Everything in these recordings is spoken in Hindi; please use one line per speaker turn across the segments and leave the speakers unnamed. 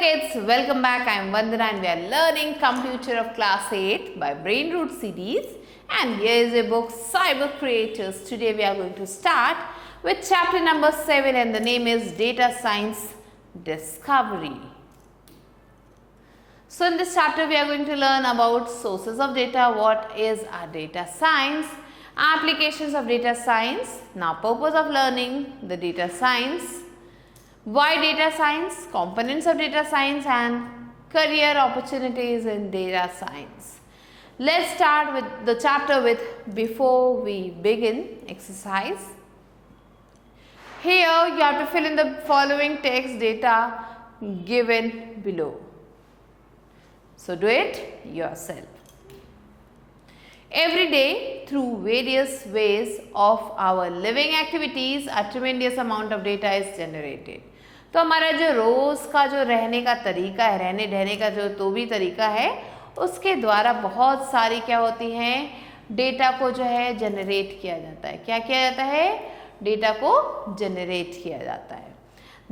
kids, welcome back. I am Vandana and we are learning Computer of Class 8 by Brain Root series, and here is a book, Cyber Creators. Today we are going to start with chapter number 7 and the name is Data Science Discovery. So in this chapter we are going to learn about sources of data, what is our data science, applications of data science, now purpose of learning the data science, why data science, components of data science and career opportunities in data science. Let's start with the chapter with before we begin exercise. Here you have to fill in the following text data given below. So do it yourself. Every day through various ways of our living activities a tremendous amount of data is generated. तो हमारा जो रोज़ का जो रहने का तरीका है, रहने ढहने का जो भी तरीका है, उसके द्वारा बहुत सारी क्या होती हैं, डेटा को जो है जनरेट किया जाता है. क्या किया जाता है? डेटा को जनरेट किया जाता है.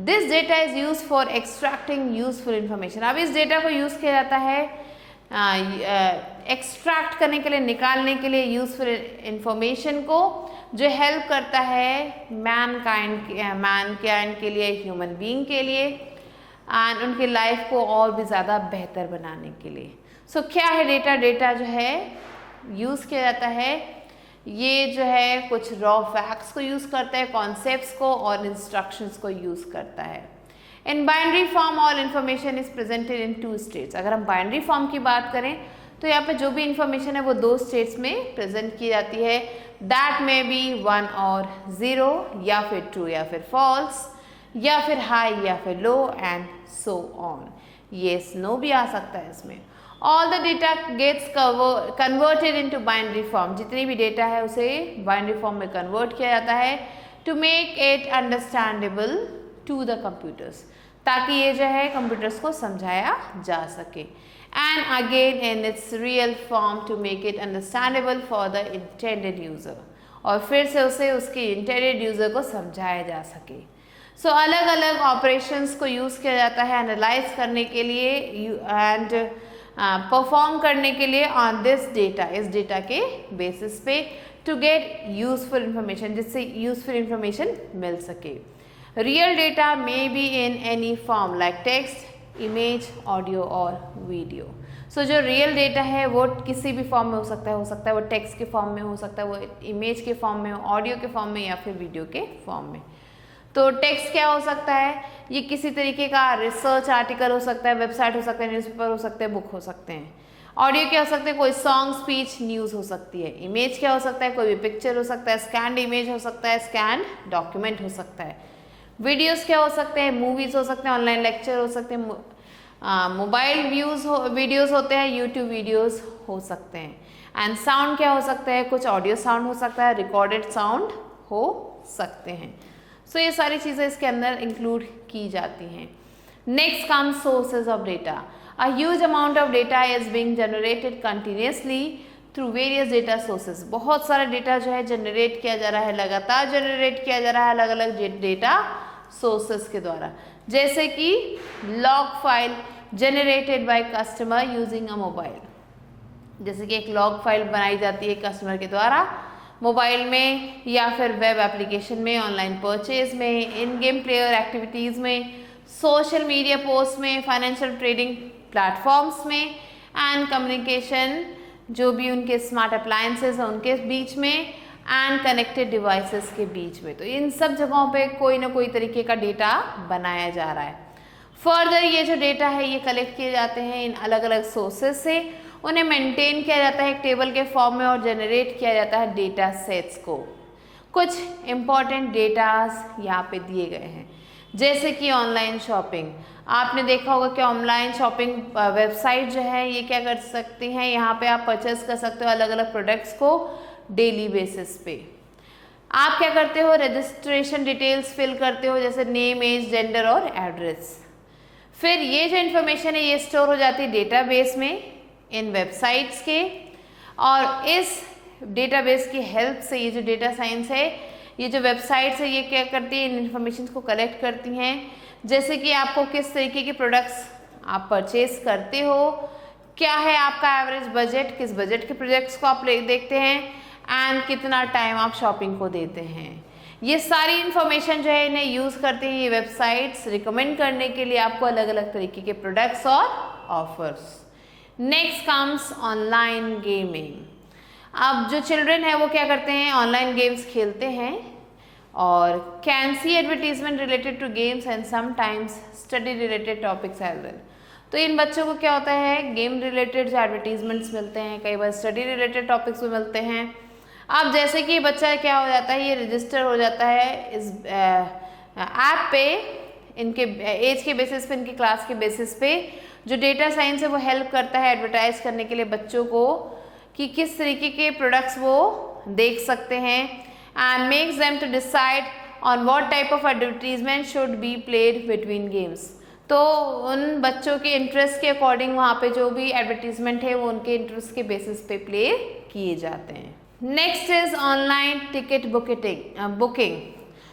This data is use for extracting useful information. अब इस डेटा को यूज़ किया जाता है एक्सट्रैक्ट करने के लिए, निकालने के लिए यूजफुल इंफॉर्मेशन को, जो हेल्प करता है मैनकाइंड के लिए, ह्यूमन बीइंग के लिए एंड उनकी लाइफ को और भी ज़्यादा बेहतर बनाने के लिए. सो क्या है डेटा? डेटा जो है यूज़ किया जाता है, ये जो है कुछ रॉ फैक्ट्स को यूज़ करता है, कॉन्सेप्ट्स को और इंस्ट्रक्शंस को यूज़ करता है. In binary form all information is presented in 2 states. अगर हम बाइनरी फॉर्म की बात करें तो यहाँ पे जो भी इंफॉर्मेशन है वो 2 स्टेट्स में प्रेजेंट की जाती है. दैट मे बी 1 और 0, या फिर ट्रू या फिर फॉल्स, या फिर हाई या फिर low and so on. Yes no भी आ सकता है इसमें. All the data gets converted into binary form. जितनी भी डेटा है उसे बाइनरी फॉर्म में कन्वर्ट किया जाता है to make it understandable to the computers, ताकि ये जो है कंप्यूटर्स को समझाया जा सके. And again in its real form to make it understandable for the intended user. और फिर से उसे उसके intended user को समझाया जा सके. So अलग अलग operations को use किया जाता है analyze करने के लिए and perform करने के लिए on this data, इस data के basis पे to get useful information, जिससे useful information मिल सके. Real data may be in any form like text, image, audio और वीडियो. सो जो रियल डेटा है वो किसी भी फॉर्म में हो सकता है वो टेक्स्ट के फॉर्म में हो सकता है, वो इमेज के फॉर्म में, ऑडियो के फॉर्म में या फिर वीडियो के फॉर्म में. तो टेक्स्ट क्या हो सकता है? ये किसी तरीके का रिसर्च आर्टिकल हो सकता है, वेबसाइट हो सकता है, न्यूज़पेपर हो सकते हैं, बुक हो सकते हैं. ऑडियो क्या हो सकता है? कोई सॉन्ग, स्पीच, न्यूज़ हो सकती है. इमेज क्या हो सकता है? कोई भी पिक्चर हो सकता है, स्कैन्ड इमेज हो सकता है, स्कैन्ड डॉक्यूमेंट हो सकता है. वीडियोस क्या हो सकते हैं? मूवीज हो सकते हैं, ऑनलाइन लेक्चर हो सकते हैं, मोबाइल वीडियोस होते हैं, यूट्यूब वीडियोस हो सकते हैं. एंड साउंड क्या हो सकता है? कुछ ऑडियो साउंड हो सकता है, रिकॉर्डेड साउंड हो सकते हैं. सो ये सारी चीज़ें इसके अंदर इंक्लूड की जाती हैं. Next comes sources of data. A huge amount of data is being generated continuously through various data sources. बहुत सारा डेटा जो है जनरेट किया जा रहा है, लगातार जनरेट किया जा रहा है अलग अलग डेटा सोर्सेज के द्वारा. जैसे कि log file generated by customer using a mobile. जैसे कि एक लॉग फाइल बनाई जाती है कस्टमर के द्वारा मोबाइल में या फिर वेब एप्लीकेशन में, ऑनलाइन परचेज में, इन गेम प्लेयर एक्टिविटीज़ में, सोशल मीडिया पोस्ट में, फाइनेंशियल ट्रेडिंग प्लेटफॉर्म्स में एंड कम्युनिकेशन जो भी उनके स्मार्ट अप्लायंसेस हैं उनके बीच में एंड कनेक्टेड डिवाइसेस के बीच में. तो इन सब जगहों पे कोई ना कोई तरीके का डेटा बनाया जा रहा है. फर्दर ये जो डेटा है ये कलेक्ट किए जाते हैं इन अलग अलग सोर्सेज से, उन्हें मेंटेन किया जाता है एक टेबल के फॉर्म में और जनरेट किया जाता है डेटा सेट्स को. कुछ इंपॉर्टेंट डेटाज यहाँ पे दिए गए हैं, जैसे कि ऑनलाइन शॉपिंग. आपने देखा होगा कि ऑनलाइन शॉपिंग वेबसाइट जो है ये क्या कर सकती हैं, यहाँ पे आप परचेस कर सकते हो अलग अलग प्रोडक्ट्स को डेली बेसिस पे. आप क्या करते हो? रजिस्ट्रेशन डिटेल्स फिल करते हो, जैसे नेम, एज, जेंडर और एड्रेस. फिर ये जो इन्फॉर्मेशन है ये स्टोर हो जाती है डेटाबेस में इन वेबसाइट्स के, और इस डेटाबेस की हेल्प से ये जो डेटा साइंस है, ये जो वेबसाइट्स है ये क्या करती है? इन इन्फॉर्मेशन को कलेक्ट करती हैं जैसे कि आपको किस तरीके के प्रोडक्ट्स आप परचेज करते हो, क्या है आपका एवरेज बजट, किस बजट के प्रोडक्ट्स को आप देखते हैं, एंड कितना टाइम आप शॉपिंग को देते हैं। ये सारी इन्फॉर्मेशन जो है इन्हें यूज़ करते हैं ये वेबसाइट्स रिकमेंड करने के लिए आपको अलग अलग तरीके के प्रोडक्ट्स और offers. Next comes online gaming. अब जो चिल्ड्रन है वो क्या करते हैं, ऑनलाइन गेम्स खेलते हैं और can see advertisement related to games and sometimes study related topics as well. तो इन बच्चों को क्या होता है, गेम रिलेटेड जो एडवर्टीजमेंट्स मिलते हैं, कई बार स्टडी रिलेटेड टॉपिक्स भी मिलते हैं। अब जैसे कि बच्चा क्या हो जाता है, ये रजिस्टर हो जाता है इस ऐप पे, इनके एज के बेसिस पे, इनकी क्लास के बेसिस पे जो डेटा साइंस है वो हेल्प करता है एडवर्टाइज करने के लिए बच्चों को कि किस तरीके के प्रोडक्ट्स वो देख सकते हैं, and makes them to decide on what type of advertisement should be played between games. तो उन बच्चों के इंटरेस्ट के अकॉर्डिंग वहाँ पे जो भी एडवर्टीजमेंट है वो उनके इंटरेस्ट के बेसिस पे प्ले किए जाते हैं। Next is online ticket booking.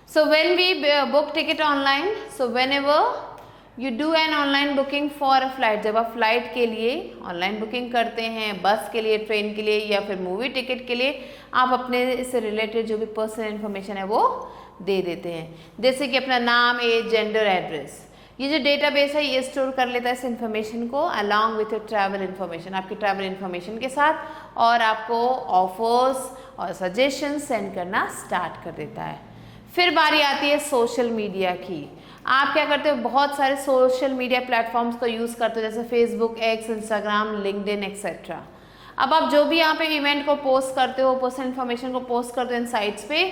So when we book ticket online, so whenever you do an online booking for a flight, जब आप फ्लाइट के लिए ऑनलाइन बुकिंग करते हैं, बस के लिए, ट्रेन के लिए या फिर मूवी टिकट के लिए, आप अपने इससे रिलेटेड जो भी पर्सनल इन्फॉर्मेशन है वो दे देते हैं, जैसे कि अपना नाम, एज, जेंडर, एड्रेस। ये जो डेटाबेस है ये स्टोर कर लेता है इस इन्फॉर्मेशन को along with your travel information, आपकी ट्रैवल इन्फॉर्मेशन के साथ, और आपको ऑफर्स और सजेशन सेंड करना स्टार्ट कर देता है। फिर बारी आती है सोशल मीडिया की। आप क्या करते हो, बहुत सारे सोशल मीडिया प्लेटफॉर्म्स को यूज़ करते हो, जैसे Facebook, x, Instagram, LinkedIn etcetera. अब आप जो भी यहाँ पे इवेंट को पोस्ट करते हो, पर्सनल इन्फॉर्मेशन को पोस्ट करते हो इन साइट्स पे,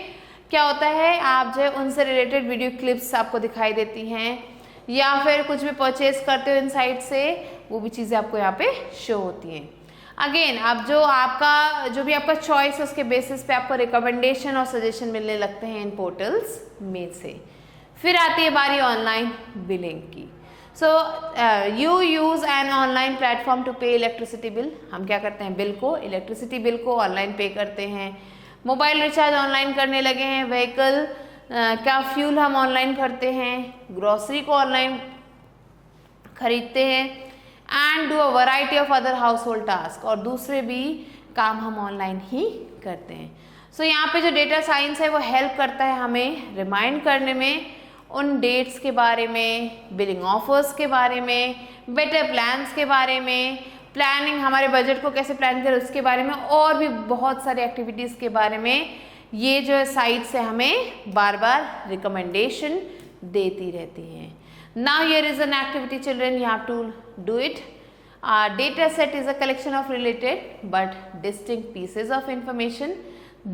क्या होता है, आप जो है उनसे रिलेटेड वीडियो क्लिप्स आपको दिखाई देती हैं, या फिर कुछ भी परचेज करते हो इन साइट से, वो भी चीज़ें आपको यहाँ पे शो होती हैं। अगेन अब जो भी आपका चॉइस है उसके बेसिस पे आपको रिकमेंडेशन और सजेशन मिलने लगते हैं इन पोर्टल्स में से। फिर आती है बारी ऑनलाइन बिलिंग की। So you use an online platform to pay electricity bill. हम क्या करते हैं, बिल को, इलेक्ट्रिसिटी बिल को ऑनलाइन पे करते हैं। मोबाइल रिचार्ज ऑनलाइन करने लगे हैं, व्हीकल का फ्यूल हम ऑनलाइन करते हैं, ग्रॉसरी को ऑनलाइन खरीदते हैं, and do a variety of other house hold task, और दूसरे भी काम हम ऑनलाइन ही करते हैं। सो यहाँ पे जो डेटा साइंस है वो हेल्प करता है हमें रिमाइंड करने में उन डेट्स के बारे में, बिलिंग ऑफर्स के बारे में, बेटर प्लान्स के बारे में, प्लानिंग, हमारे बजट को कैसे प्लान करें उसके बारे में, और भी बहुत सारी एक्टिविटीज़ के बारे में ये जो साइट से हमें बार बार रिकमेंडेशन देती रहती हैं। Now here is an activity children, you have to do it. Data set is a collection of related but distinct pieces of information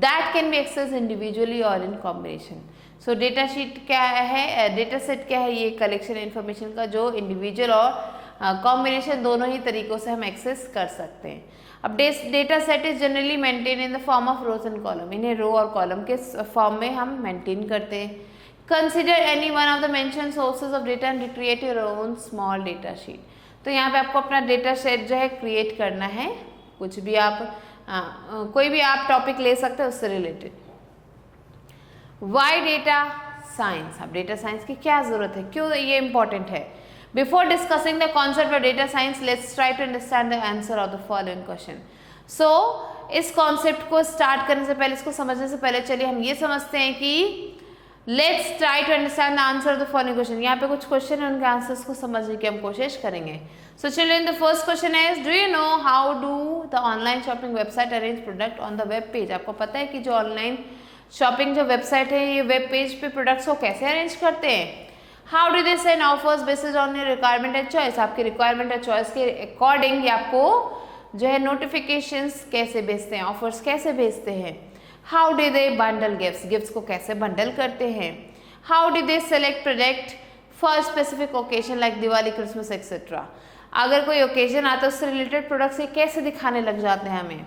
that can be accessed individually or in combination. So data sheet क्या है, data set क्या है, ये collection information का जो individual और combination दोनों ही तरीकों से हम access कर सकते हैं। अब data set is generally maintained in the form of rows and column. इन्हें रो और कॉलम के फॉर्म में हम मेंटेन करते हैं। Consider any one of the mentioned sources of data and create your own small data sheet. तो यहाँ पे आपको अपना डेटा सेट जो है क्रिएट करना है, कुछ भी आप कोई भी आप टॉपिक ले सकते हैं उससे रिलेटेड। वाई डेटा साइंस, अब डेटा साइंस की क्या जरूरत है, क्यों ये इंपॉर्टेंट है। Before discussing the concept of data science, let's try to understand the answer of the following question. So इस कॉन्सेप्ट को स्टार्ट करने से पहले, इसको समझने से पहले चलिए हम ये समझते हैं कि let's try to understand the answer of the following question. यहाँ पे कुछ क्वेश्चन है, उनके आंसर्स को समझने की हम कोशिश करेंगे। So children, the first question is, do you know how do the online shopping website arrange product on the web page. आपको पता है कि जो ऑनलाइन शॉपिंग जो वेबसाइट है ये वेब पेज पे प्रोडक्ट्स को कैसे अरेंज करते हैं। How do they send offers based on your requirement and choice. आपकी रिक्वायरमेंट और चॉइस के अकॉर्डिंग ये आपको जो है नोटिफिकेशंस कैसे भेजते हैं, ऑफर्स कैसे भेजते हैं। How do they bundle gifts, gifts को कैसे बंडल करते हैं। How do they select product for specific occasion like Diwali, Christmas etcetera. अगर कोई ओकेजन आता है उससे रिलेटेड प्रोडक्ट्स ये कैसे दिखाने लग जाते हैं हमें।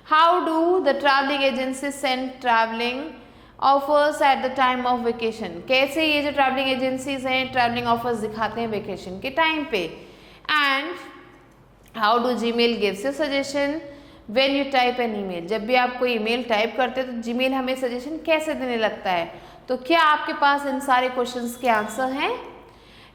How do the travelling agency send travelling offers at the time of vacation. कैसे ये जो ट्रैवलिंग एजेंसीज हैं ट्रैवलिंग ऑफर्स दिखाते हैं वेकेशन के टाइम पे। And how do Gmail gives you suggestion when you type an email. जब भी आप कोई ईमेल टाइप करते हैं तो जीमेल हमें सजेशन कैसे देने लगता है। तो क्या आपके पास इन सारे क्वेश्चंस के आंसर हैं।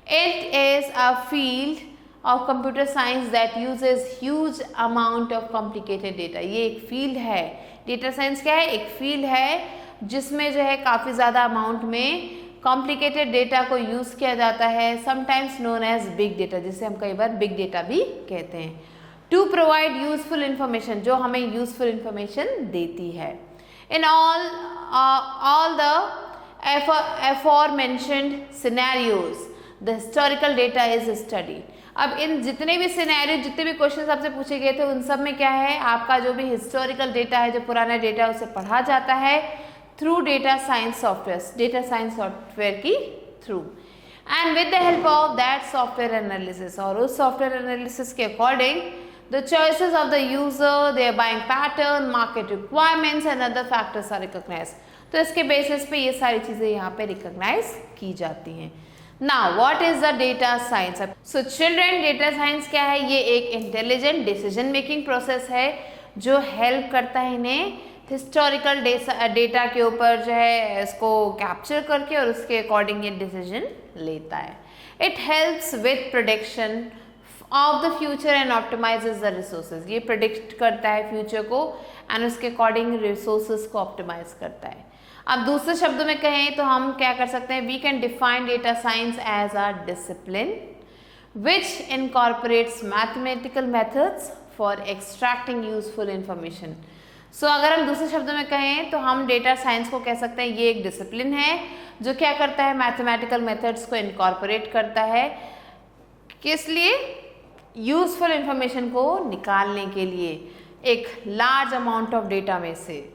It is a field of computer science that uses huge amount of complicated data. ये एक फील्ड है, डेटा साइंस क्या है, एक फील्ड है जिसमें जो है काफ़ी ज़्यादा अमाउंट में कॉम्प्लिकेटेड डेटा को यूज़ किया जाता है, sometimes known as big data, जिसे हम कई बार बिग डेटा भी कहते हैं, टू प्रोवाइड यूजफुल इंफॉर्मेशन, जो हमें यूजफुल इंफॉर्मेशन देती है। In all the aforementioned scenarios the historical data is studied. अब इन जितने भी सिनेरियो, जितने भी क्वेश्चन आपसे पूछे गए थे, उन सब में क्या है, आपका जो भी हिस्टोरिकल डेटा है, जो पुराना डेटा है, उसे पढ़ा जाता है through data science software, data science software की through, and with the help of that software analysis, और उस सॉफ्टवेयर एनालिसिस के according the choices of the user, their buying pattern, market requirements and other factors are recognised. तो इसके बेसिस पे ये सारी चीज़ें यहाँ पे रिकॉग्नाइज की जाती हैं। Now what is the data science? So children, data science क्या है? ये एक इंटेलिजेंट डिसीजन मेकिंग प्रोसेस है जो हेल्प करता है इन्हें हिस्टोरिकल डेटा के ऊपर जो है इसको कैप्चर करके और उसके अकॉर्डिंग ये डिसीजन लेता है। It helps with prediction of the future and optimises the resources. ये प्रेडिक्ट करता है फ्यूचर को एंड उसके अकॉर्डिंग रिसोर्सेज को ऑप्टिमाइज करता है। अब दूसरे शब्दों में कहें तो हम क्या कर सकते हैं, we can define data science as a discipline which incorporates mathematical methods for extracting useful information. So अगर हम दूसरे शब्दों में कहें तो हम डेटा साइंस को कह सकते हैं ये एक डिसिप्लिन है जो क्या करता है, मैथमेटिकल मेथड्स को इनकॉर्पोरेट करता है, किस लिए, यूजफुल इंफॉर्मेशन को निकालने के लिए एक लार्ज अमाउंट ऑफ डेटा में से।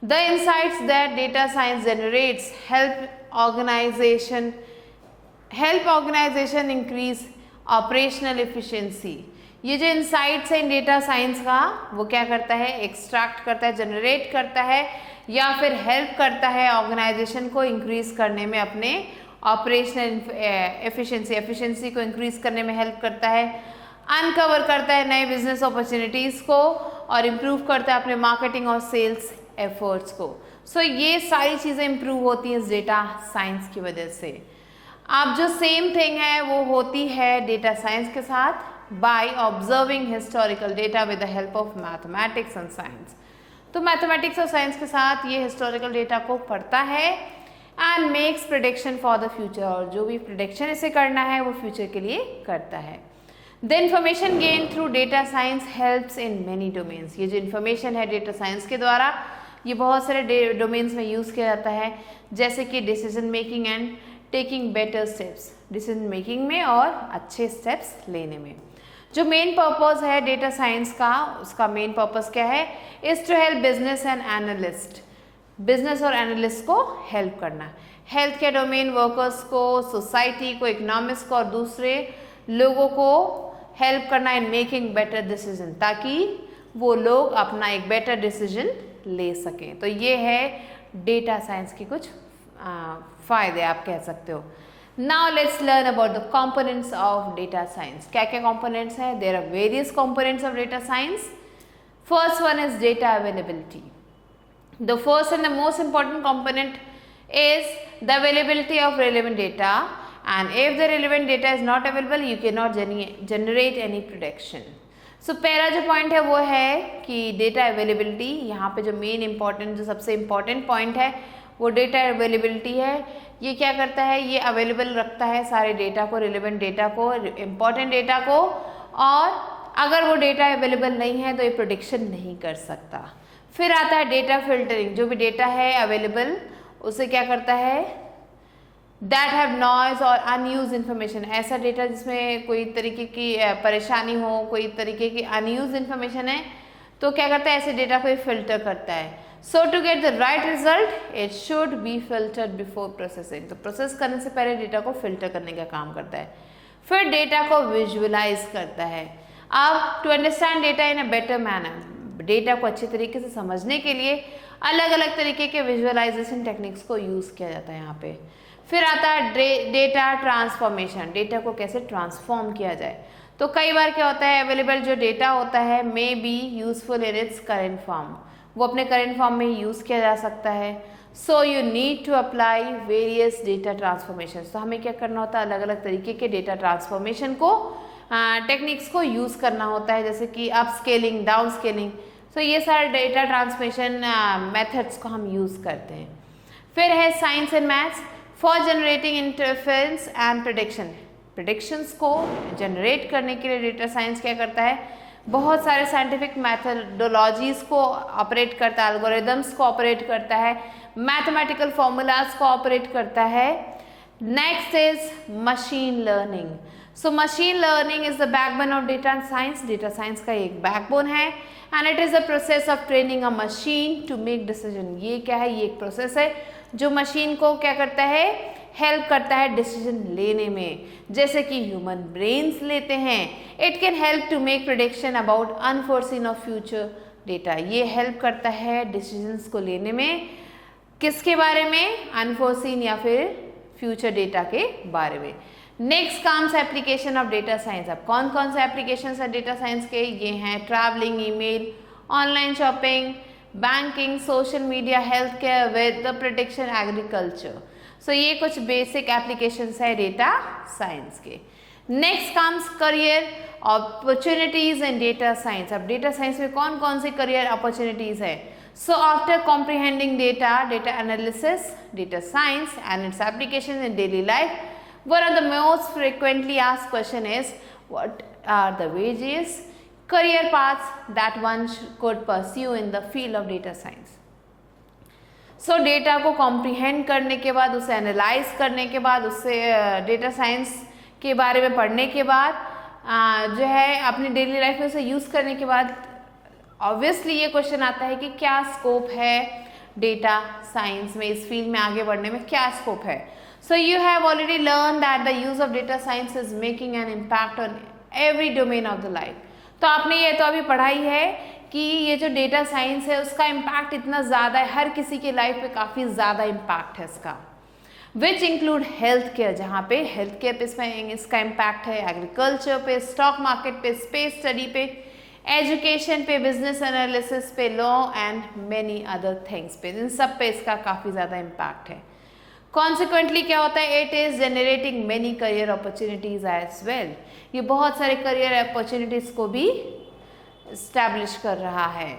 The insights that data science generates help organization increase operational efficiency. ये जो insights है इन डेटा साइंस का, वो क्या करता है, एक्सट्रैक्ट करता है, जनरेट करता है या फिर हेल्प करता है ऑर्गेनाइजेशन को इंक्रीज करने में, अपने ऑपरेशनल एफिशिएंसी को इंक्रीज करने में हेल्प करता है, अनकवर करता है नए बिजनेस अपॉर्चुनिटीज़ को और इम्प्रूव करता है अपने मार्केटिंग और सेल्स एफर्ट्स को। सो ये सारी चीज़ें इम्प्रूव होती हैं इस डेटा साइंस की वजह से। अब जो सेम थिंग है वो होती है डेटा साइंस के साथ by observing historical data with the help of mathematics and science. तो मैथमेटिक्स और साइंस के साथ ये हिस्टोरिकल डेटा को पढ़ता है and makes prediction for the future, और जो भी प्रेडिक्शन इसे करना है वो फ्यूचर के लिए करता है। The information gain through data science helps in many domains. ये जो इन्फॉर्मेशन है डेटा साइंस के द्वारा ये बहुत सारे डोमेन्स में यूज़ किया जाता है, जैसे कि decision making and taking better steps, decision making में और अच्छे स्टेप्स लेने में। जो मेन पर्पस है डेटा साइंस का, उसका मेन पर्पस क्या है, is to help business and analyst, business और एनालिस्ट को हेल्प करना, हेल्थ केयर डोमेन वर्कर्स को, सोसाइटी को, इकोनॉमिक्स को और दूसरे लोगों को हेल्प करना इन मेकिंग बेटर डिसीजन, ताकि वो लोग अपना एक बेटर डिसीजन ले सकें। तो ये है डेटा साइंस के कुछ फायदे आप कह सकते हो। Now let's learn about the components of data science. क्या क्या कंपोनेंट्स हैं? There are various components of data science. First one is data availability. The first and the most important component is the availability of relevant data, and if the relevant data is not available you cannot generate any prediction. सो पहला जो पॉइंट है वो है कि डेटा अवेलेबिलिटी। यहाँ पे जो मेन इंपॉर्टेंट, जो सबसे इम्पॉर्टेंट पॉइंट है वो डेटा अवेलेबिलिटी है। ये क्या करता है, ये अवेलेबल रखता है सारे डेटा को, रिलेवेंट डेटा को, इम्पॉर्टेंट डेटा को, और अगर वो डेटा अवेलेबल नहीं है तो ये प्रेडिक्शन नहीं कर सकता। फिर आता है डेटा फिल्टरिंग। जो भी डेटा है अवेलेबल उसे क्या करता है, दैट हैव नॉइज और अनयूज इन्फॉर्मेशन, ऐसा डेटा जिसमें कोई तरीके की परेशानी हो, कोई तरीके की अनयूज इन्फॉर्मेशन है, तो क्या करता है, ऐसे डेटा को फिल्टर करता है। So to get the right result it should be filtered before processing. तो प्रोसेस करने से पहले डेटा को फिल्टर करने का काम करता है। फिर डेटा को विजुअलाइज करता है। अब to understand data in a better manner, data को अच्छे तरीके से समझने के लिए अलग अलग तरीके के विजुअलाइजेशन टेक्निक्स को यूज़ किया जाता है यहाँ पे। फिर आता है डेटा ट्रांसफॉर्मेशन, डेटा को कैसे ट्रांसफॉर्म किया जाए। तो कई बार क्या होता है, अवेलेबल जो डेटा होता है may be useful in its current form, वो अपने करेंट फॉर्म में यूज़ किया जा सकता है। So you need to apply various data transformation. तो हमें क्या करना होता है, अलग अलग तरीके के डेटा ट्रांसफॉर्मेशन को टेक्निक्स को यूज़ करना होता है, जैसे कि अप स्केलिंग, डाउन स्केलिंग। तो ये सारे डेटा ट्रांसफॉर्मेशन मेथड्स को हम यूज़ करते हैं। फिर है science and maths for generating interference and prediction. Predictions को जनरेट करने के लिए डेटा साइंस क्या करता है, बहुत सारे साइंटिफिक मैथडोलॉजीज को ऑपरेट करता है, एल्गोरिदम्स को ऑपरेट करता है, मैथमेटिकल फॉर्मूलाज को ऑपरेट करता है। Next is machine learning. So machine learning is the backbone of data science. Data science का एक बैकबोन है and it is the process of training a machine to make decision. ये क्या है, ये एक प्रोसेस है जो मशीन को क्या करता है, हेल्प करता है डिसीजन लेने में। जैसे कि ह्यूमन ब्रेन्स लेते हैं, it can help to make prediction about unforeseen of future data. ये हेल्प करता है डिसीजंस को लेने में, किसके बारे में, अनफोर्सीन या फिर फ्यूचर डेटा के बारे में। Next comes application of data science. अब कौन कौन से एप्लीकेशन है डेटा साइंस के, ये हैं travelling, email, online shopping, banking, social media, health care, weather prediction, agriculture. So ये कुछ बेसिक एप्लीकेशंस है डेटा साइंस के। Next comes career opportunities in data science. अब डेटा साइंस में कौन कौन सी करियर अपॉर्चुनिटीज है। So after comprehending data, data analysis, data science and its application in daily life, one of the most frequently asked question is what are the various career paths that one could pursue in the field of data science. So data को कॉम्प्रीहेंड करने के बाद, उसे एनालाइज करने के बाद, उससे डेटा साइंस के बारे में पढ़ने के बाद जो है अपनी डेली लाइफ में उसे यूज़ करने के बाद ऑब्वियसली ये क्वेश्चन आता है कि क्या स्कोप है डेटा साइंस में, इस फील्ड में आगे बढ़ने में क्या स्कोप है। So you have already learned that the use of data science is making an impact on every domain of the life. तो आपने ये तो अभी पढ़ाई है कि ये जो डेटा साइंस है उसका इम्पैक्ट इतना ज़्यादा है, हर किसी की लाइफ पे काफ़ी ज़्यादा इम्पैक्ट है इसका। विच इंक्लूड हेल्थ केयर, जहाँ पे हेल्थ केयर पे इसका इम्पैक्ट है, एग्रीकल्चर पे, स्टॉक मार्केट पे, स्पेस स्टडी पे, एजुकेशन पे, बिजनेस एनालिसिस पे, law and many other things पे, इन सब पे इसका काफ़ी ज़्यादा इम्पैक्ट है। कॉन्सिक्वेंटली क्या होता है, it is generating many career opportunities as well. ये बहुत सारे करियर अपॉर्चुनिटीज को भी इस्टेब्लिश कर रहा है।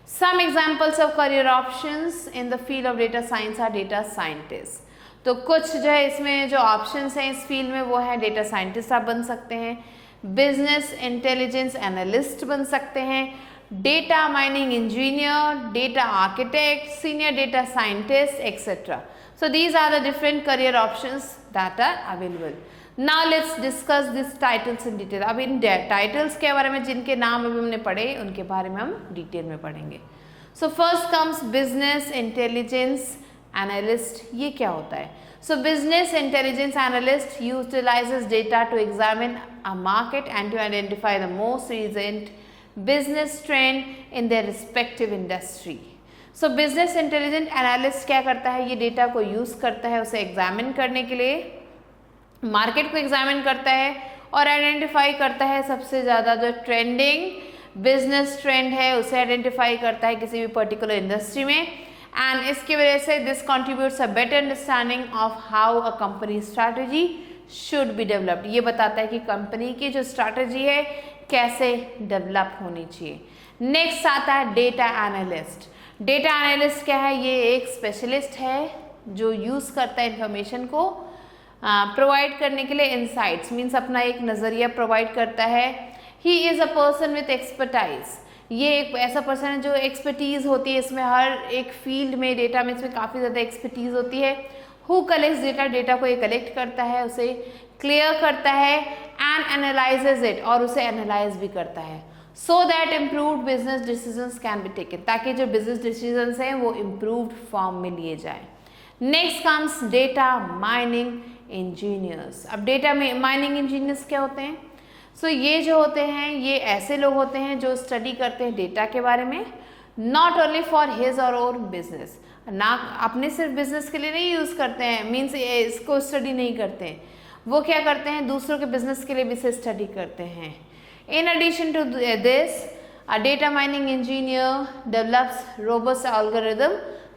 Some examples of career options in the field of data science are data scientist. तो कुछ जो है इसमें जो ऑप्शंस हैं इस फील्ड में वो है डेटा साइंटिस्ट आप बन सकते हैं, बिजनेस इंटेलिजेंस एनालिस्ट बन सकते हैं, data mining engineer, data architect, senior data scientist etcetera. So these are the different career options that are available. Now let's discuss these titles in detail. अब इन titles के बारे में जिनके नाम अभी हमने पढ़े उनके बारे में हम डिटेल में पढ़ेंगे। So first comes business intelligence analyst. ये क्या होता है? So business intelligence analyst utilizes data to examine a market and to identify the most recent business trend in their respective industry. So business intelligent analyst क्या करता है, ये डेटा को यूज़ करता है उसे एग्जामिन करने के लिए, मार्केट को एग्जामिन करता है और आइडेंटिफाई करता है सबसे ज़्यादा जो ट्रेंडिंग बिजनेस ट्रेंड है उसे आइडेंटिफाई करता है किसी भी पर्टिकुलर इंडस्ट्री में। एंड इसकी वजह से this contributes a better understanding of how a company strategy should be developed. ये बताता है कि कंपनी की जो स्ट्रैटेजी है कैसे डेवलप होनी चाहिए। नेक्स्ट आता है डेटा एनालिस्ट। डेटा एनालिस्ट क्या है, ये एक स्पेशलिस्ट है जो यूज़ करता है इंफॉर्मेशन को प्रोवाइड करने के लिए इंसाइट्स मीन्स अपना एक नज़रिया प्रोवाइड करता है। He is a person with expertise. ये एक ऐसा पर्सन है जो एक्सपर्टीज़ होती है इसमें, हर एक फील्ड में डेटा में इसमें काफ़ी ज़्यादा एक्सपर्टीज़ होती है। हु कलेक्ट्स डेटा, डेटा को ये कलेक्ट करता है, उसे क्लियर करता है एंड एनालाइजेज इट, और उसे एनालाइज भी करता है so that improved business decisions can be taken, ताकि जो business decisions हैं वो improved form में लिए जाए। Next comes data mining engineers। अब data mining engineers क्या होते हैं? So ये जो होते हैं ये ऐसे लोग होते हैं जो स्टडी करते हैं डेटा के बारे में, not only for his or own business, ना अपने सिर्फ बिजनेस के लिए नहीं यूज़ करते हैं, मीन्स इसको स्टडी नहीं करते हैं, वो क्या करते हैं दूसरों के बिजनेस के लिए भी इसे स्टडी करते हैं। In addition to this, a data mining engineer develops robust algorithm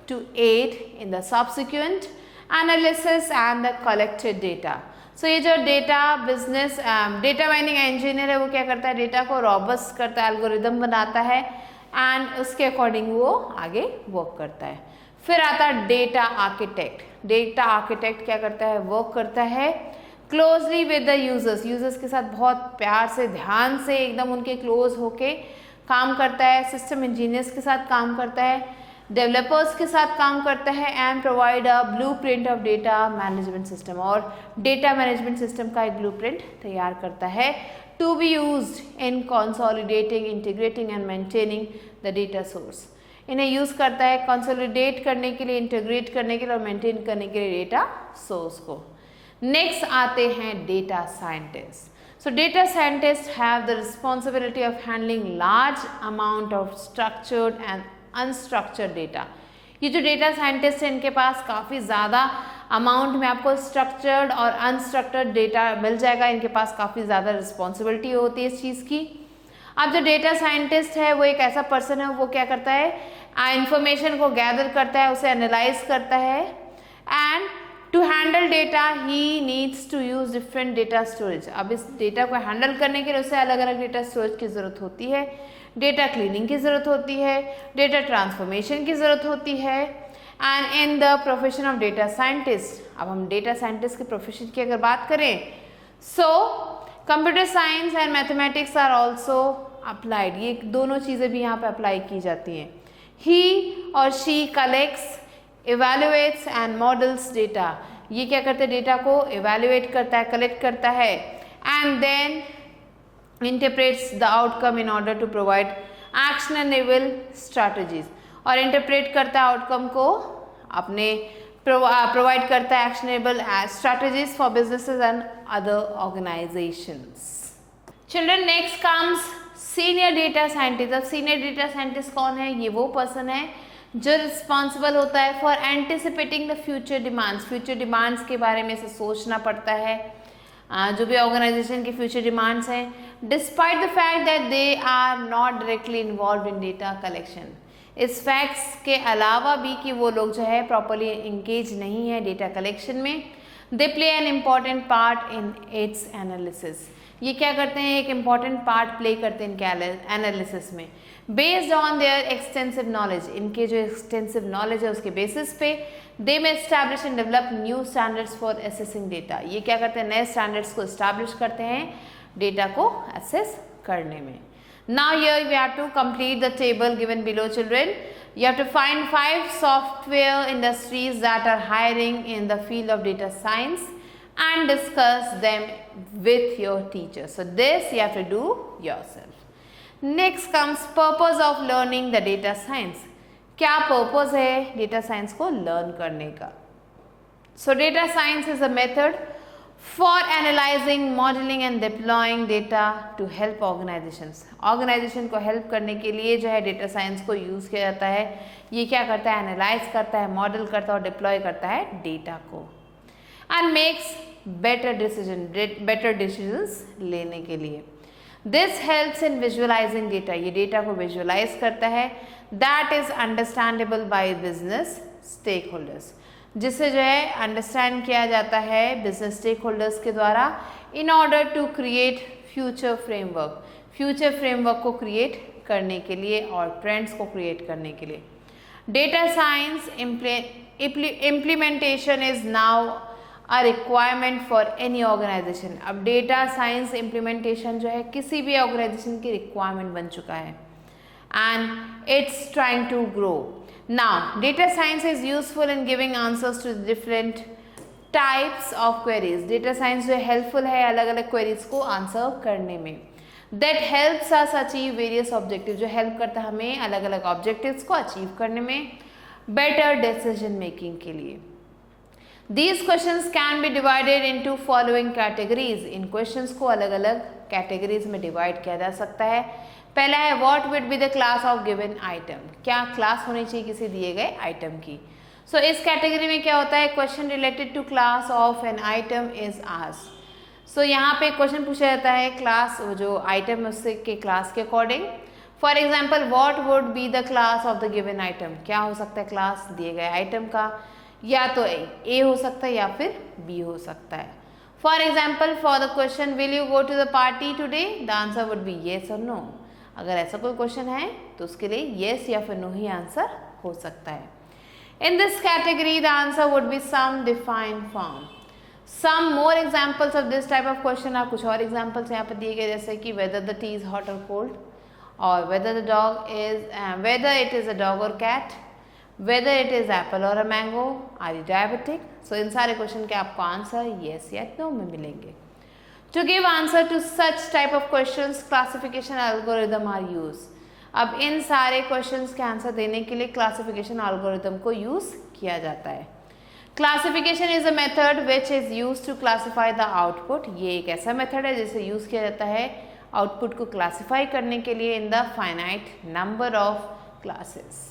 to aid in the subsequent analysis and the collected data. So ये जो data business data mining engineer है वो क्या करता है, डेटा को रॉबस्ट करता है, एल्गोरिदम बनाता है एंड उसके अकॉर्डिंग वो आगे वर्क करता है. फिर आता है डेटा आर्किटेक्ट. डेटा आर्किटेक्ट क्या करता है, वर्क करता है क्लोजली विद द यूजर्स के साथ बहुत प्यार से, ध्यान से, एकदम उनके क्लोज होके काम करता है. सिस्टम इंजीनियर्स के साथ काम करता है, डेवलपर्स के साथ काम करता है and provide a blueprint of data management system. और डेटा मैनेजमेंट सिस्टम का एक ब्लूप्रिंट तैयार करता है to be used in consolidating, integrating and maintaining the data source. इन्हें यूज करता है कंसोलिडेट करने के लिए, इंटीग्रेट करने के लिए और मेंटेन करने के लिए डेटा सोर्स को. नेक्स्ट आते हैं data scientist. So data scientists have the responsibility of handling large amount of structured and unstructured data. ये जो डेटा साइंटिस्ट है इनके पास काफ़ी ज़्यादा अमाउंट में आपको स्ट्रक्चर्ड और अनस्ट्रक्चर्ड डेटा मिल जाएगा. इनके पास काफ़ी ज़्यादा रिस्पॉन्सिबिलिटी होती है इस चीज़ की. अब जो डेटा साइंटिस्ट है वो एक ऐसा पर्सन है, वो क्या करता है, इंफॉर्मेशन को गैदर करता है, उसे एनालाइज करता है and to handle data he needs to use different data storage. अब इस डेटा को हैंडल करने के लिए उसे अलग अलग डेटा स्टोरेज की ज़रूरत होती है, डेटा क्लीनिंग की ज़रूरत होती है, डेटा ट्रांसफॉर्मेशन की ज़रूरत होती है. And in the profession of data scientist, अब हम डेटा साइंटिस्ट के प्रोफेशन की अगर बात करें, so computer science and mathematics are also applied. ये दोनों चीज़ें भी यहाँ पे अप्लाई की जाती हैं. ही और she collects, evaluates and models data. ये क्या करते हैं, डेटा को evaluate करता है, कलेक्ट करता है and then interprets the outcome in order to provide actionable strategies. और interpret करता है आउटकम को, अपने प्रोवाइड करता है actionable strategies for businesses and other organizations. Children, next comes senior data scientist. अब senior data scientist कौन है, ये वो पर्सन है जो रिस्पॉन्सिबल होता है for anticipating the future demands. Future demands के बारे में से सोचना पड़ता है, जो भी ऑर्गेनाइजेशन की फ्यूचर डिमांड्स हैं, despite the fact that they are not directly involve in data collection. इस फैक्ट्स के अलावा भी कि वो लोग जो है प्रॉपरली इंगेज नहीं है डेटा कलेक्शन में, they play an important part in its analysis. ये क्या करते हैं, एक इम्पॉर्टेंट पार्ट प्ले करते हैं इनके एनालिसिस में. Based on their extensive knowledge, इनके जो एक्सटेंसिव नॉलेज है उसके बेसिस पे दे में establish and develop new standards for assessing data. ये क्या करते हैं, नए स्टैंडर्ड्स को एस्टैब्लिश करते हैं डेटा को असेस करने में. Now here we have to complete the table given below. Children, you have to find 5 software industries that are hiring in the field of data science and discuss them with your teacher. So this you have to do yourself. Next comes purpose of learning the data science. क्या purpose है data science को learn करने का? So data science is a method for analyzing, modeling and deploying data to help organizations. Organization को help करने के लिए जो है data science को use किया जाता है. ये क्या करता है, analyze करता है, model करता है और deploy करता है data को and makes better decisions लेने के लिए. This helps in visualizing data. ये data को visualize करता है. That is understandable by business stakeholders. जिसे जो है अंडरस्टैंड किया जाता है बिजनेस स्टेक होल्डर्स के द्वारा in order to create future framework. Future framework को क्रिएट करने के लिए और ट्रेंड्स को क्रिएट करने के लिए. Data science implementation is now a requirement for any organisation. अब डेटा साइंस इम्प्लीमेंटेशन जो है किसी भी ऑर्गेनाइजेशन की रिक्वायरमेंट बन चुका है and it's trying to grow. Now, data science is useful in giving answers to different types of queries. Data science जो helpful है अलग अलग queries को answer करने में. That helps us achieve various objectives. जो help करता है हमें अलग अलग objectives को achieve करने में, better decision making के लिए. These questions can be divided into following categories. In questions को अलग अलग categories में divide किया जा सकता है. पहला है what would be the class of given item. क्या क्लास होनी चाहिए किसी दिए गए आइटम की. सो इस कैटेगरी में क्या होता है, question related to class of an item is asked. So यहाँ पे क्वेश्चन पूछा जाता है क्लास, जो आइटम है उससे के क्लास के according. For example what would be the class of the given item, क्या हो सकता है क्लास दिए गए आइटम का, या तो ए हो सकता है या फिर बी हो सकता है। For example for the question will you go to the party today, the answer would be yes और नो। अगर ऐसा कोई क्वेश्चन है तो उसके लिए येस या फिर नो ही आंसर हो सकता है। In this category the answer would be some defined form. Some more examples of this type of question, आप कुछ और एग्जाम्पल्स यहाँ पर दिए गए, जैसे कि whether the T is hot और कोल्ड, और whether it is a dog or cat, whether it is apple or a mango, are you diabetic? So इन सारे क्वेश्चन के आपको आंसर yes या no में मिलेंगे। To give answer to such type of questions, classification algorithm are used. अब इन सारे क्वेश्चंस के आंसर देने के लिए क्लासिफिकेशन एल्गोरिथम को यूज किया जाता है। Classification is a method which is use to classify the output. ये एक ऐसा मेथड है जिसे यूज किया जाता है आउटपुट को क्लासिफाई करने के लिए in the finite number of classes.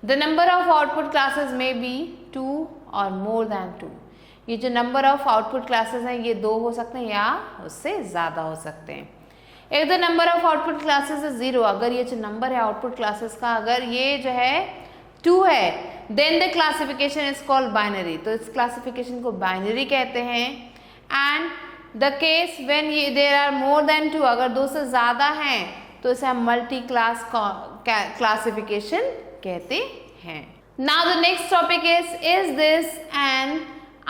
The number of output classes में बी 2 और मोर देन 2। ये जो नंबर ऑफ आउटपुट क्लासेस हैं ये 2 हो सकते हैं या उससे ज़्यादा हो सकते हैं। If the number of output classes is 0, अगर ये जो नंबर है आउटपुट क्लासेस का अगर ये जो है 2 है, then the classification is called binary. तो इस क्लासिफिकेशन को बाइनरी कहते हैं। And the case when there are more than 2, अगर 2 से ज़्यादा हैं तो इसे हम मल्टी क्लास क्लासिफिकेशन कहते हैं। Now the next topic is this an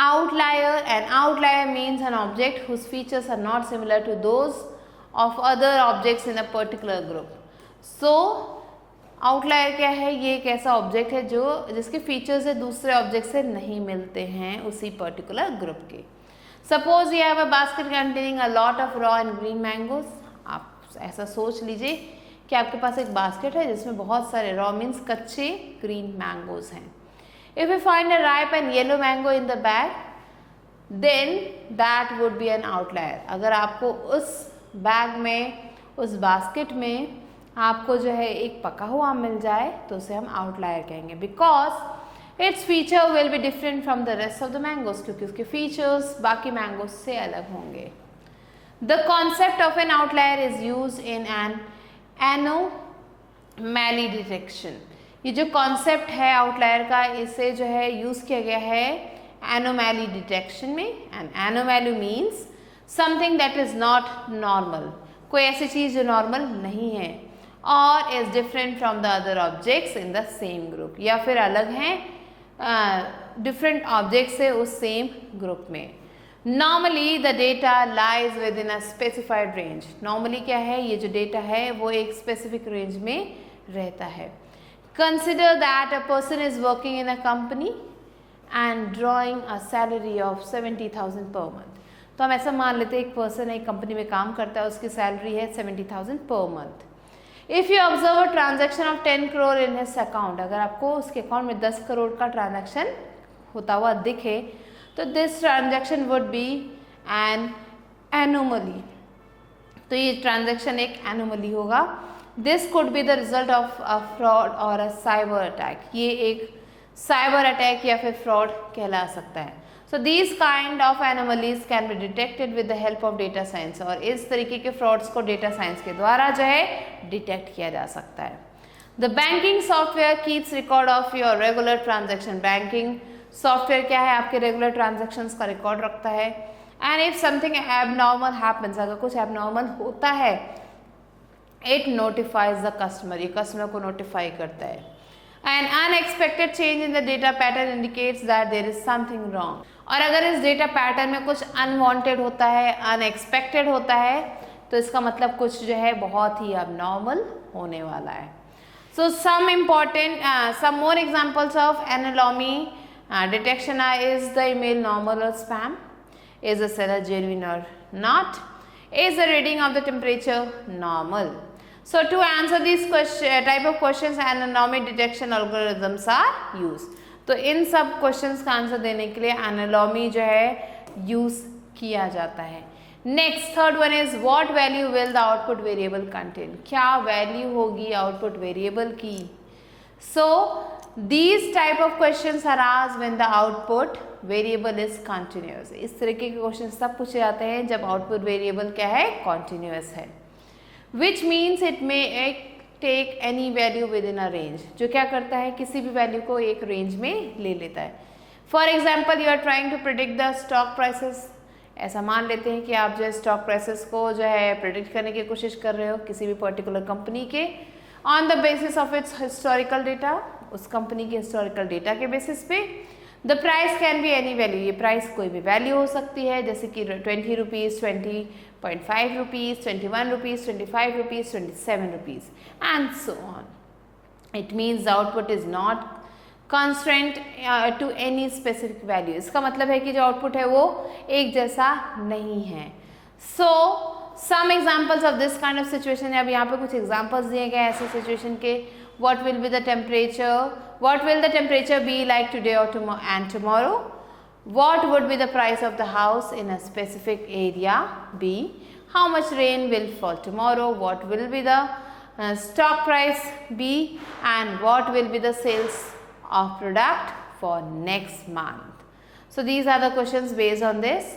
outlier? An outlier means an object whose features are not similar to those of other objects in a particular group. So outlier क्या है? ये एक ऐसा ऑब्जेक्ट है जो जिसके फीचर्स है दूसरे ऑब्जेक्ट से नहीं मिलते हैं उसी पर्टिकुलर ग्रुप के। Suppose you have a basket containing a lot of raw and green mangoes. आप ऐसा सोच लीजिए कि आपके पास एक बास्केट है जिसमें बहुत सारे रॉ मीन्स कच्चे ग्रीन मैंगोज हैं। If you find a ripe and yellow mango in the bag, then that would be an outlier. अगर आपको उस बैग में, उस बास्केट में आपको जो है एक पका हुआ मिल जाए तो उसे हम आउटलायर कहेंगे, because its feature will be different from the rest of the mangoes, क्योंकि उसके फीचर्स बाकी मैंगोज से अलग होंगे। The concept of an outlier is use in an anomaly detection. ये जो कॉन्सेप्ट है आउटलायर का, इसे जो है यूज़ किया गया है एनोमैली डिटेक्शन में। And anomaly means something that is not normal, कोई ऐसी चीज़ जो नॉर्मल नहीं है, और is different from the other objects in the same group, या फिर अलग हैं डिफरेंट ऑब्जेक्ट से उस सेम ग्रुप में। Normally the data lies within a specified range. Normally क्या है? ये जो डेटा है वो एक स्पेसिफिक रेंज में रहता है। Consider that a person is working in a company and drawing a salary of 70,000 per month. तो हम ऐसा मान लेते हैं एक पर्सन एक कंपनी में काम करता है, उसकी सैलरी है 70,000 per month. If you observe a transaction of 10 crore in his account, अगर आपको उसके अकाउंट में 10 करोड़ का ट्रांजैक्शन होता हुआ दिखे तो this transaction would be an anomaly. तो ये ट्रांजैक्शन एक एनोमली होगा। This could be the result of a fraud और अ साइबर अटैक। ये एक साइबर अटैक या फिर फ्रॉड कहला सकता है। So these kind of anomalies can be detected with the help of data science, और इस तरीके के फ्रॉड्स को डेटा साइंस के द्वारा जो है डिटेक्ट किया जा सकता है। The banking software keeps record of your regular transaction. Banking software क्या है? आपके रेगुलर ट्रांजेक्शन्स का रिकॉर्ड रखता है। And if something abnormal happens, अगर कुछ एबनॉर्मल होता है, इट नोटिफाइज द कस्टमर, ये कस्टमर को नोटिफाई करता है। An unexpected change in the data pattern indicates that there is something wrong. और अगर इस डेटा पैटर्न में कुछ अनवांटेड होता है, अनएक्सपेक्टेड होता है, तो इसका मतलब कुछ जो है बहुत ही अबनॉर्मल होने वाला है। सो some more examples of anomaly detection are: is the email normal or spam? Is the seller genuine or not? Is the reading of the temperature normal? So to answer these type of questions, anomaly detection algorithms are used. तो इन सब क्वेश्चंस का आंसर देने के लिए एनालॉमी जो है यूज किया जाता है। Next third one is what value will the output variable contain. क्या वैल्यू होगी आउटपुट वेरिएबल की? So these type of questions are asked when the output variable is continuous. इस तरीके के क्वेश्चन तब पूछे जाते हैं जब आउटपुट वेरिएबल क्या है? कॉन्टिन्यूअस है। Which means it may take any value within a range, जो क्या करता है किसी भी वैल्यू को एक रेंज में ले लेता है। For example you are trying to predict the stock prices, ऐसा मान लेते हैं कि आप जो है स्टॉक प्राइसेस को जो है प्रिडिक्ट करने की कोशिश कर रहे हो किसी भी पर्टिकुलर कंपनी के on the basis of its historical data, उस कंपनी के हिस्टोरिकल डेटा के बेसिस पे। The price can be any value, ये प्राइस कोई भी वैल्यू हो सकती है, जैसे कि 20 rupees, 20.5 rupees, 21 rupees, 25 rupees, 27 rupees and so on. It means the output is not constant to any specific value, इसका मतलब है कि जो आउटपुट है वो एक जैसा नहीं है। So some examples of this kind of situation है, अब यहाँ पे कुछ एग्जाम्पल्स दिए गए ऐसे सिचुएशन के। What will be the temperature? What will the temperature be like today or tomorrow? What would be the price of the house in a specific area? B. How much rain will fall tomorrow? What will be the stock price? B. And what will be the sales of product for next month? So these are the questions based on this.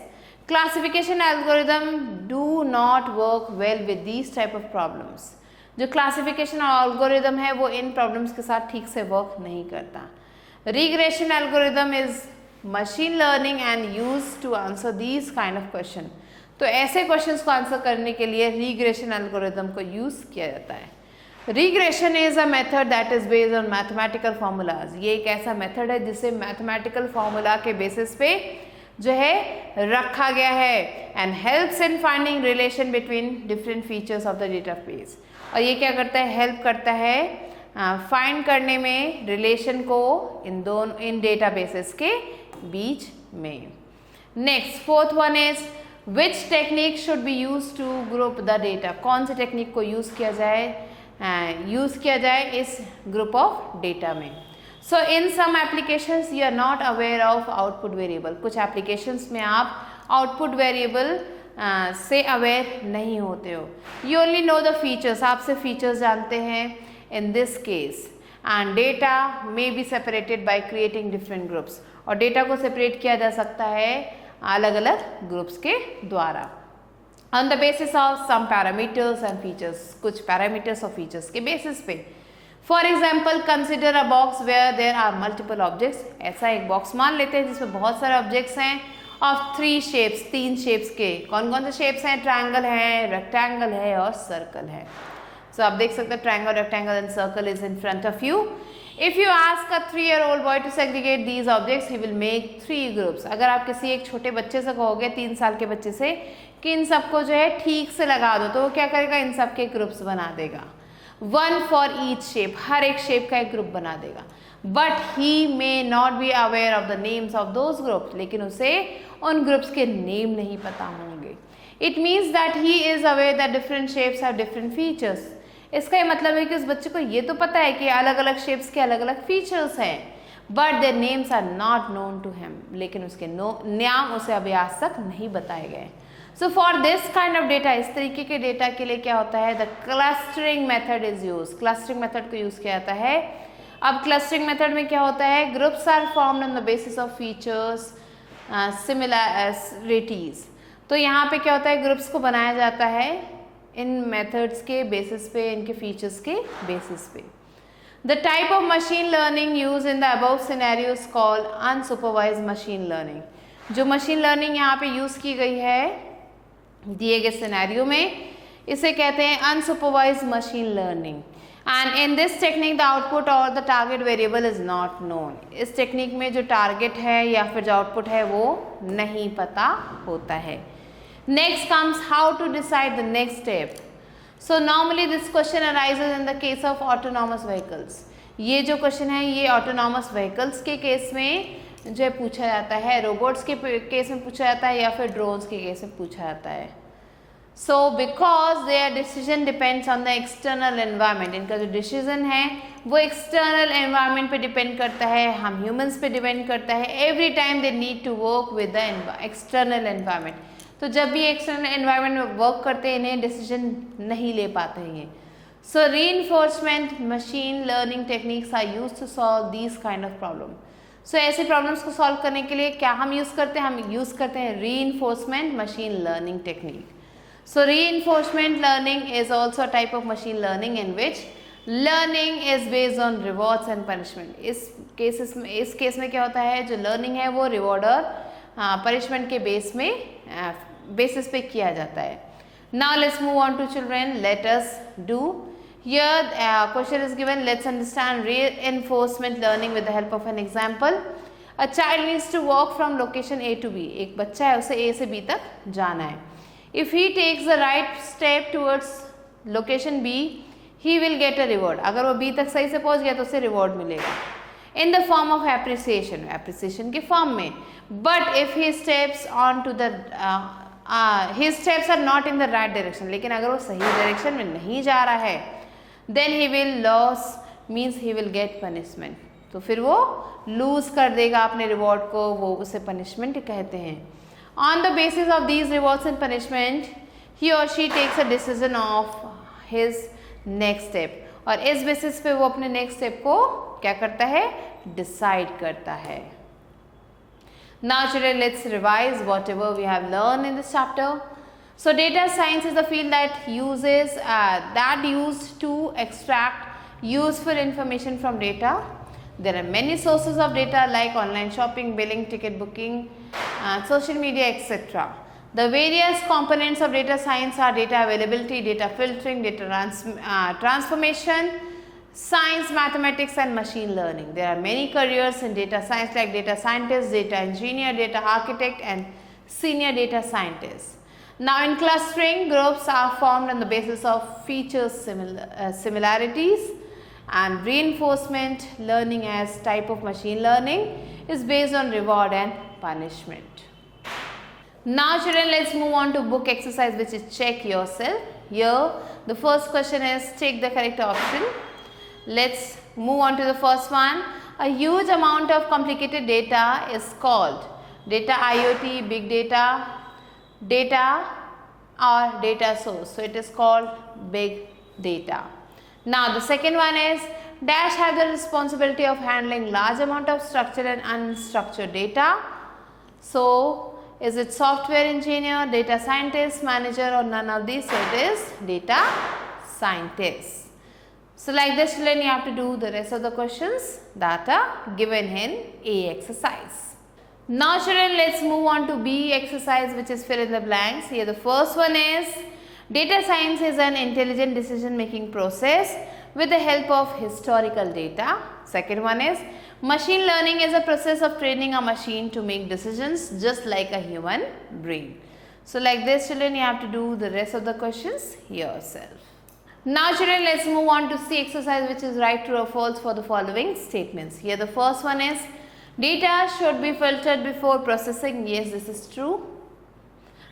Classification algorithm do not work well with these type of problems. जो क्लासिफिकेशन एल्गोरिदम है वो इन प्रॉब्लम्स के साथ ठीक से वर्क नहीं करता। Regression algorithm is machine learning and use to answer these kind of question, तो ऐसे क्वेश्चंस को आंसर करने के लिए रिग्रेशन एल्गोरिदम को यूज किया जाता है। Regression is a method that is based on mathematical formulas, ये एक ऐसा मेथड है जिसे मैथमेटिकल फार्मूला के बेसिस पे जो है रखा गया है and helps in finding relation between different features of the database, और ये क्या करता है हेल्प करता है फाइंड करने में रिलेशन को इन डेटाबेसेस के बीच में। Next fourth one is which technique should be use to group the data, कौन से टेक्निक को यूज किया जाए इस ग्रुप ऑफ डेटा में। So in some applications you are not aware of output variable, कुछ एप्लीकेशंस में आप आउटपुट वेरिएबल से अवेयर नहीं होते हो। You only know the features, आप सिर्फ फीचर्स जानते हैं in this case, and data may be separated by creating different groups, और डेटा को सेपरेट किया जा सकता है अलग अलग ग्रुप्स के द्वारा on the basis of some parameters and features, कुछ पैरामीटर्स और फीचर्स के बेसिस पे। For example consider a box where there are multiple objects, ऐसा एक बॉक्स मान लेते हैं जिसमें बहुत सारे ऑब्जेक्ट्स हैं ऑफ 3 शेप्स, 3 शेप्स के। कौन कौन से शेप्स हैं? ट्रायंगल है, रेक्टेंगल है और सर्कल है। सो आप देख सकते हैं triangle, rectangle and circle is in front of you. If you ask a 3-year-old boy to segregate these objects he will make 3 groups, अगर आप किसी एक छोटे बच्चे से कहोगे 3 साल के बच्चे से कि इन सबको जो है ठीक से लगा दो, तो वो क्या करेगा? इन सब के ग्रुप्स बना देगा, 1 फॉर ईच शेप, हर एक शेप का एक ग्रुप बना देगा। But he may not be aware of the names of those groups, लेकिन उसे उन ग्रुप्स के नेम नहीं पता होंगे। It means that he is aware that different shapes have different features, इसका ये मतलब है कि उस बच्चे को ये तो पता है कि अलग अलग शेप्स के अलग अलग फीचर्स हैं, but their names are not known to him, लेकिन उसके नाम उसे अभी आज तक नहीं बताए गए। So for this kind of data, इस तरीके के डेटा के लिए क्या होता है? The clustering method is use, clustering method को यूज किया जाता है। अब क्लस्टरिंग मेथड में क्या होता है? Groups are formed on the basis of features similarities, तो यहाँ पे क्या होता है? ग्रुप्स को बनाया जाता है इन मेथड्स के बेसिस पे, इनके फीचर्स के बेसिस पे। The type of machine learning use in the above scenario is called unsupervised machine learning. जो मशीन लर्निंग यहाँ पे यूज की गई है दिए गए सिनेरियो में, इसे कहते हैं unsupervised machine learning. And in this technique the output और the target variable is not known, इस टेक्निक में जो टारगेट है या फिर जो आउटपुट है वो नहीं पता होता है। Next comes how to decide the next step. So normally this question arises in the case of autonomous vehicles, ये जो क्वेश्चन है ये ऑटोनॉमस व्हीकल्स के केस में जो है पूछा जाता है, रोबोट्स के केस में पूछा जाता है या फिर ड्रोन्स के केस में पूछा जाता है। So because there decision depends on the external environment, इनका जो डिसीजन है वो एक्सटर्नल एनवायरनमेंट पे डिपेंड करता है, हम ह्यूमंस पे डिपेंड करता है। Every time they need to work with the external environment, तो जब भी एक्सटर्नल एनवायरनमेंट में वर्क करते हैं इन्हें डिसीजन नहीं ले पाते हैं ये। So reinforcement machine learning techniques are use to solve these kind of problem. So ऐसे प्रॉब्लम्स को सॉल्व करने के लिए क्या हम यूज़ करते हैं? हम यूज़ करते हैं reinforcement machine learning technique. So reinforcement learning is also a type of machine learning in which learning is based on rewards and punishment. इस केस में क्या होता है, जो learning है वो reward और punishment के basis पे किया जाता है. Now let's move on to children. Let us do. Here question is given. Let's understand reinforcement learning with the help of an example. A child needs to walk from location A to B. एक बच्चा है, उसे A से B तक जाना है. If he takes the right step towards location B, he will get a reward. अगर वो B तक सही से पहुंच गया तो उसे reward मिलेगा. In the form of appreciation के form में. But if he steps on to the his steps are not in the right direction, लेकिन अगर वो सही direction में नहीं जा रहा है, then he will lose, means he will get punishment. तो फिर वो lose कर देगा अपने reward को, वो उसे punishment कहते हैं. On the basis of these rewards and punishment, he or she takes a decision of his next step. और इस basis पे वो अपने next step को क्या करता है, decide करता है. Now children, let's revise whatever we have learned in this chapter. So data science is a field that used to extract useful information from data. There are many sources of data like online shopping, billing, ticket booking, social media, etc. The various components of data science are data availability, data filtering, data transformation, science, mathematics and machine learning. There are many careers in data science like data scientist, data engineer, data architect and senior data scientist. Now in clustering, groups are formed on the basis of features similarities, and reinforcement learning as type of machine learning is based on reward and punishment. Now children, let's move on to book exercise, which is check yourself. Here the first question is take the correct option. Let's move on to the first one. A huge amount of complicated data is called data IoT, big data, data or data source. So it is called big data. Now the second one is dash have the responsibility of handling large amount of structured and unstructured data. So is it software engineer, data scientist, manager or none of these? So it is data scientist. So like this children, you have to do the rest of the questions that are given in A exercise. Now children, let's move on to B exercise, which is fill in the blanks. Here the first one is data science is an intelligent decision making process with the help of historical data. Second one is machine learning is a process of training a machine to make decisions just like a human brain. So like this children, you have to do the rest of the questions yourself. Now children, let's move on to C exercise, which is right, true or false for the following statements. Here the first one is data should be filtered before processing. Yes, this is true.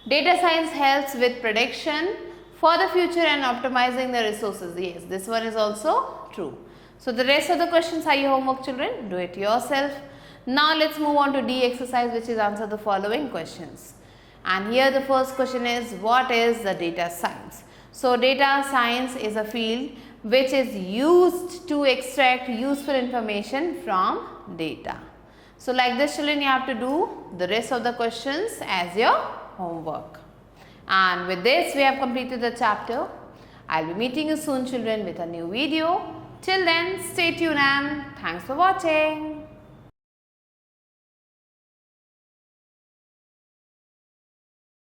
Data science helps with prediction for the future and optimizing the resources. Yes, this one is also true. So the rest of the questions are your homework children. Do it yourself. Now let's move on to D exercise, which is answer the following questions. And here the first question is what is the data science? So data science is a field which is used to extract useful information from data. So like this children, you have to do the rest of the questions as your homework. And with this we have completed the chapter. I'll be meeting you soon children with a new video. Till then, stay tuned and thanks for watching.